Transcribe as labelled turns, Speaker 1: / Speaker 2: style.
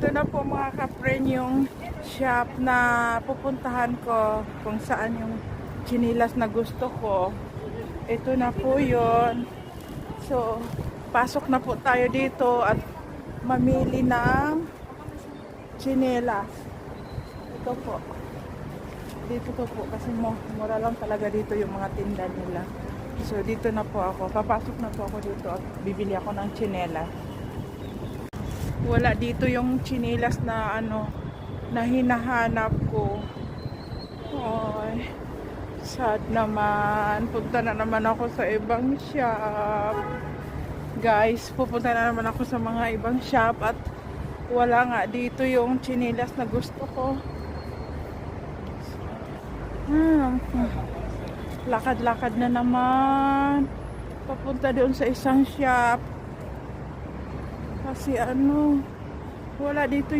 Speaker 1: Ito na po mga kapren yung shop na pupuntahan ko kung saan yung chinilas na gusto ko. Ito na po yun. So, pasok na po tayo dito at mamili ng chinilas. Ito po. Dito to po kasi mura lang talaga dito yung mga tinda nila. So, dito na po ako. Papasok na po ako dito at bibili ako ng chinelas. Wala dito yung chinelas na na hinahanap ko. Ay, sad naman. Punta na naman ako sa ibang shop. Guys, pupunta na naman ako sa mga ibang shop at wala nga dito yung chinelas na gusto ko. Lakad-lakad na naman. Papunta doon sa isang shop. Kasi wala dito